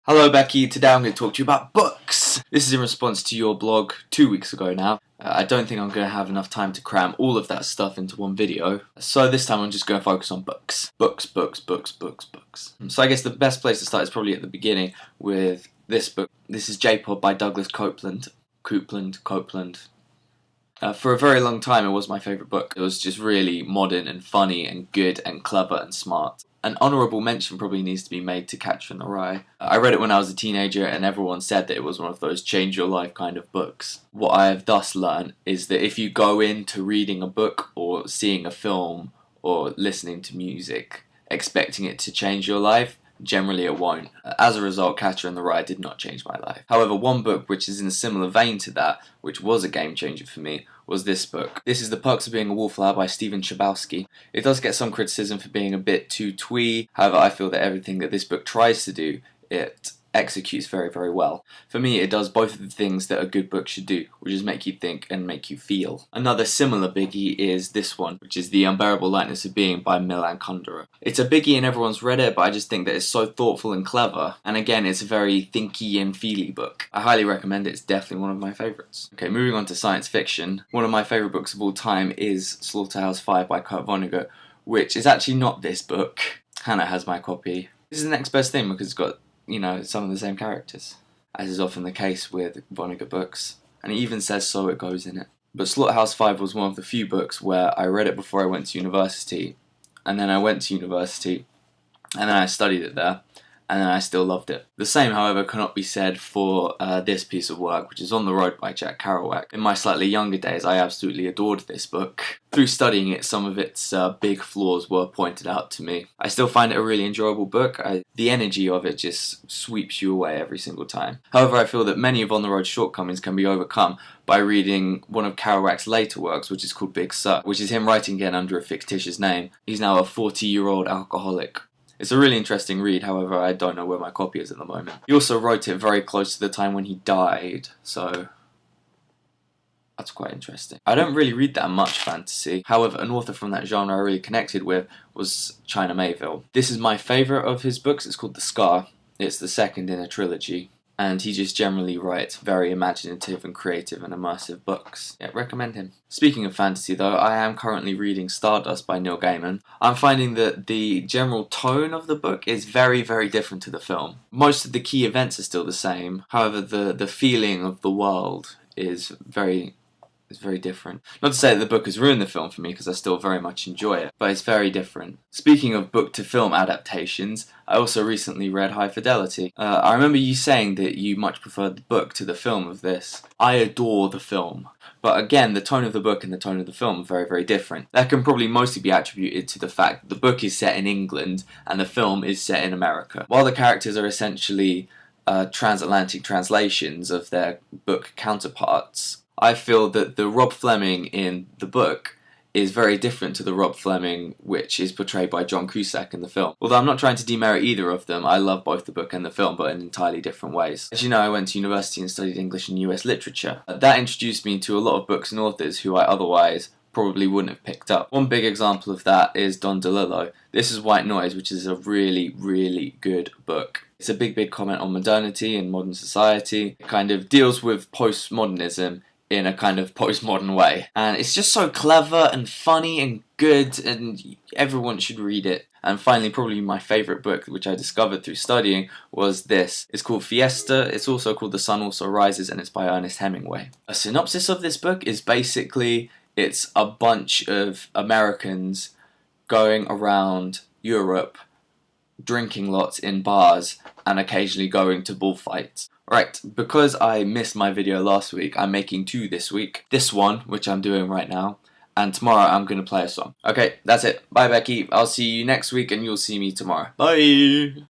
Hello Becky, today I'm going to talk to you about books! This is in response to your blog 2 weeks ago now. I don't think I'm going to have enough time to cram all of that stuff into one video, so this time I'm just going to focus on books. Books. So I guess the best place to start is probably at the beginning with this book. This is JPod by Douglas Coupland. Coupland. For a very long time it was my favourite book. It was just really modern and funny and good and clever and smart. An honourable mention probably needs to be made to Catcher in the Rye. I read it when I was a teenager and everyone said that it was one of those change your life kind of books. What I have thus learned is that if you go into reading a book or seeing a film or listening to music expecting it to change your life, generally it won't. As a result, Catcher in the Rye did not change my life. However, one book which is in a similar vein to that, which was a game changer for me, was this book. This is The Perks of Being a Wallflower by Chbowsky. It does get some criticism for being a bit too twee, however I feel that everything that this book tries to do, it executes very, very well. For me, it does both of the things that a good book should do, which is make you think and make you feel. Another similar biggie is this one, which is The Unbearable Lightness of Being by Milan, Kundera. It's a biggie and everyone's read it, but I just think that it's so thoughtful and clever, and again, it's a very thinky and feely book. I highly recommend it, it's definitely one of my favourites. Okay, moving on to science fiction. One of my favourite books of all time is Slaughterhouse by Vonnegut, which is actually not this book. Hannah has my copy. This is the next best thing because it's got, you know, some of the same characters, as is often the case with Vonnegut books, and it even says So It Goes in it. But Slaughterhouse 5 was one of the few books where I read it before I went to university, and then I went to university, and then I studied it there, and then I still loved it. The same, however, cannot be said for this piece of work, which is On the Road by Jack Kerouac. In my slightly younger days, I absolutely adored this book. Through studying it, some of its big flaws were pointed out to me. I still find it a really enjoyable book. The energy of it just sweeps you away every single time. However, I feel that many of On the Road's shortcomings can be overcome by reading one of Kerouac's later works, which is called Big Sur, which is him writing again under a fictitious name. He's now a 40-year-old alcoholic. It's a really interesting read, however I don't know where my copy is at the moment. He also wrote it very close to the time when he died, so that's quite interesting. I don't really read that much fantasy, however an author from that genre I really connected with was Mieville. This is my favourite of his books, it's called The Scar. It's the second in a trilogy, and he just generally writes very imaginative and creative and immersive books. Yeah, recommend him. Speaking of fantasy though, I am currently reading Stardust by Neil Gaiman. I'm finding that the general tone of the book is very, very different to the film. Most of the key events are still the same, however the feeling of the world is very different. Not to say that the book has ruined the film for me, because I still very much enjoy it, but it's very different. Speaking of book-to-film adaptations, I also recently read High Fidelity. I remember you saying that you much preferred the book to the film of this. I adore the film. But again, the tone of the book and the tone of the film are very, very different. That can probably mostly be attributed to the fact that the book is set in England and the film is set in America. While the characters are essentially transatlantic translations of their book counterparts, I feel that the Rob Fleming in the book is very different to the Rob Fleming which is portrayed by John Cusack in the film. Although I'm not trying to demerit either of them, I love both the book and the film, but in entirely different ways. As you know, I went to university and studied English and US literature. That introduced me to a lot of books and authors who I otherwise probably wouldn't have picked up. One big example of that is Don DeLillo. This is White Noise, which is a really, really good book. It's a big comment on modernity and modern society. It kind of deals with postmodernism in a kind of postmodern way, and it's just so clever and funny and good, and everyone should read it. And finally, probably my favourite book, which I discovered through studying, was this. It's called Fiesta. It's also called The Sun Also Rises, and it's by Ernest Hemmingway. A synopsis of this book is basically it's a bunch of Americans going around Europe drinking lots in bars and occasionally going to bullfights. Right, because I missed my video last week, I'm making 2 this week. This one, which I'm doing right now, and tomorrow I'm going to play a song. Okay, that's it. Bye Becky, I'll see you next week and you'll see me tomorrow. Bye!